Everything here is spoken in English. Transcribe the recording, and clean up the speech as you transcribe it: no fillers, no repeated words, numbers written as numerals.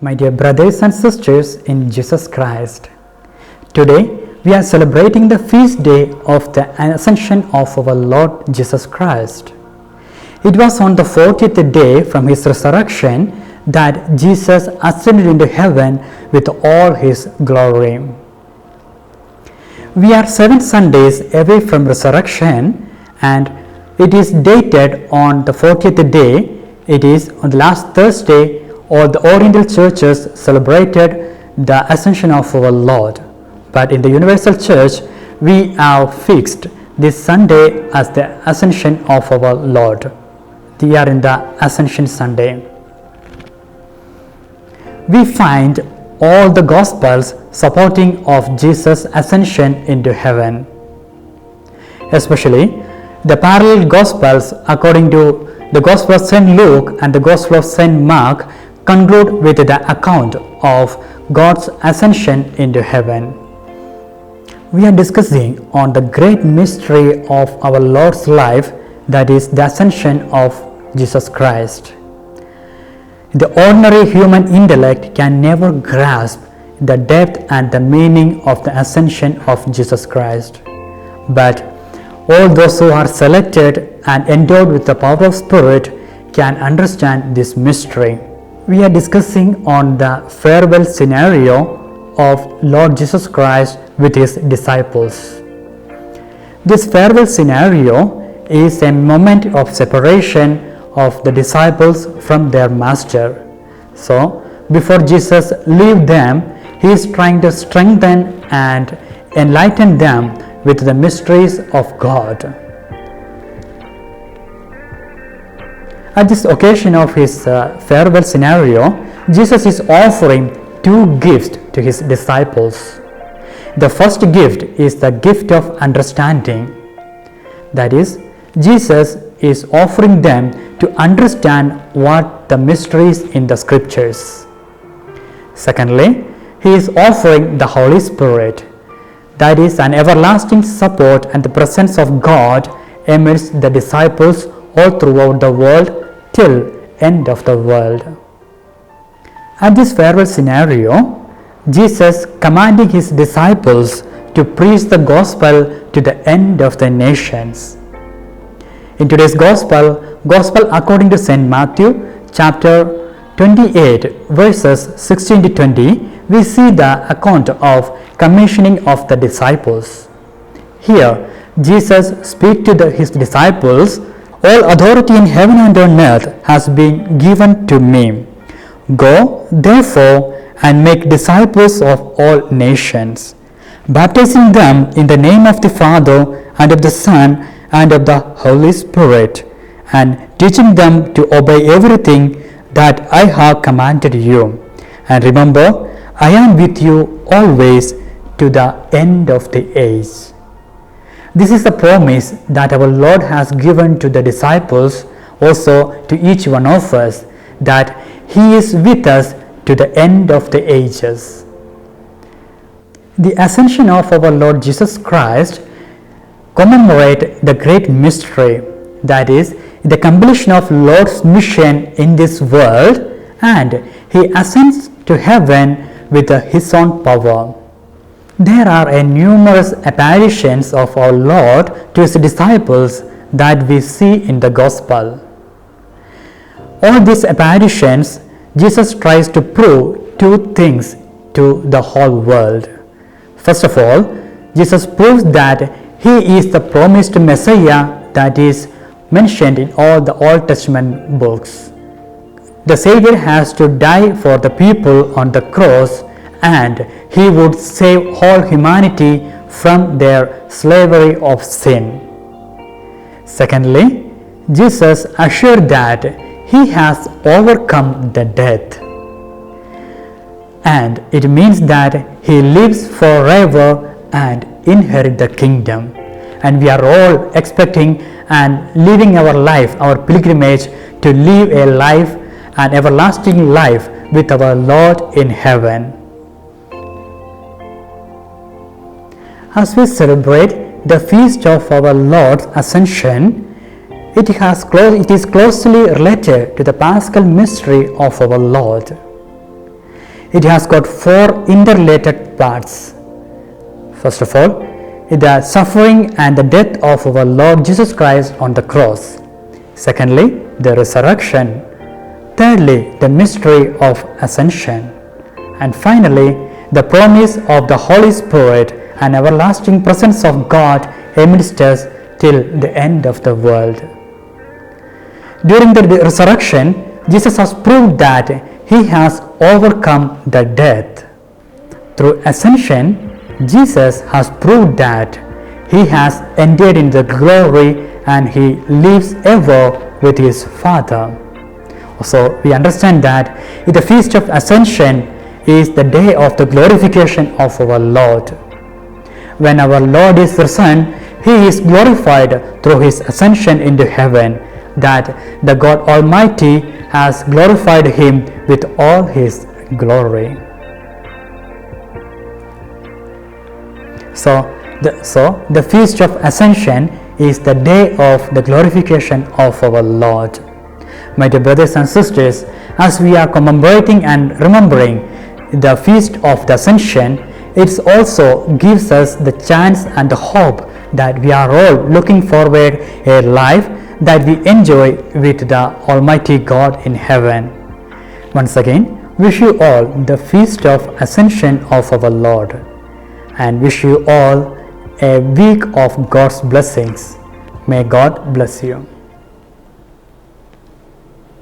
My dear brothers and sisters in Jesus Christ, today we are celebrating the feast day of the Ascension of our Lord Jesus Christ. It was on the 40th day from his resurrection that Jesus ascended into heaven with all his glory. We are 7 Sundays away from resurrection, and it is dated on the 40th day. It is on the last Thursday. All the Oriental churches celebrated the ascension of our Lord. But in the Universal Church, we have fixed this Sunday as the ascension of our Lord. We are in the Ascension Sunday. We find all the Gospels supporting of Jesus' ascension into heaven. Especially the parallel Gospels according to the Gospel of St. Luke and the Gospel of St. Mark conclude with the account of God's ascension into heaven. We are discussing on the great mystery of our Lord's life, that is the ascension of Jesus Christ. The ordinary human intellect can never grasp the depth and the meaning of the ascension of Jesus Christ. But all those who are selected and endowed with the power of Spirit can understand this mystery. We are discussing on the farewell scenario of Lord Jesus Christ with his disciples. This farewell scenario is a moment of separation of the disciples from their master. So, before Jesus leaves them, he is trying to strengthen and enlighten them with the mysteries of God. At this occasion of his farewell scenario, Jesus is offering 2 gifts to his disciples. The first gift is the gift of understanding. That is, Jesus is offering them to understand what the mysteries in the scriptures. Secondly, he is offering the Holy Spirit. That is an everlasting support and the presence of God amidst the disciples all throughout the world till end of the world. At this farewell scenario, Jesus commanding his disciples to preach the gospel to the end of the nations. In today's gospel according to St. Matthew chapter 28 verses 16 to 20, we see the account of commissioning of the disciples. Here, Jesus speaks to his disciples, "All authority in heaven and on earth has been given to me. Go, therefore, and make disciples of all nations, baptizing them in the name of the Father and of the Son and of the Holy Spirit, and teaching them to obey everything that I have commanded you. And remember, I am with you always to the end of the age." This is the promise that our Lord has given to the disciples, also to each one of us, that he is with us to the end of the ages. The ascension of our Lord Jesus Christ commemorate the great mystery, that is the completion of Lord's mission in this world, and he ascends to heaven with his own power. There are numerous apparitions of our Lord to his disciples that we see in the gospel. All these apparitions, Jesus tries to prove 2 things to the whole world. First of all, Jesus proves that he is the promised Messiah that is mentioned in all the Old Testament books. The Savior has to die for the people on the cross, and he would save all humanity from their slavery of sin. Secondly, Jesus assured that he has overcome the death, and it means that he lives forever and inherit the kingdom. And we are all expecting and living our life, our pilgrimage, to live a life, an everlasting life with our Lord in heaven. As we celebrate the feast of our Lord's Ascension, it is closely related to the Paschal mystery of our Lord. it has got four interrelated parts. First of all, the suffering and the death of our Lord Jesus Christ on the cross. Secondly, the resurrection. Thirdly, the mystery of ascension. And finally, the promise of the Holy Spirit and everlasting presence of God amidst us till the end of the world. During the resurrection, Jesus has proved that he has overcome the death. Through ascension, Jesus has proved that he has entered in the glory and he lives ever with his Father. So we understand that the feast of ascension is the day of the glorification of our Lord. When our Lord is risen, he is glorified through his ascension into heaven, that the God Almighty has glorified him with all his glory. So the feast of ascension is the day of the glorification of our Lord. My dear brothers and sisters, as we are commemorating and remembering the feast of the ascension, it also gives us the chance and the hope that we are all looking forward a life that we enjoy with the Almighty God in heaven. Once again, wish you all the feast of ascension of our Lord, and wish you all a week of God's blessings. May God bless you.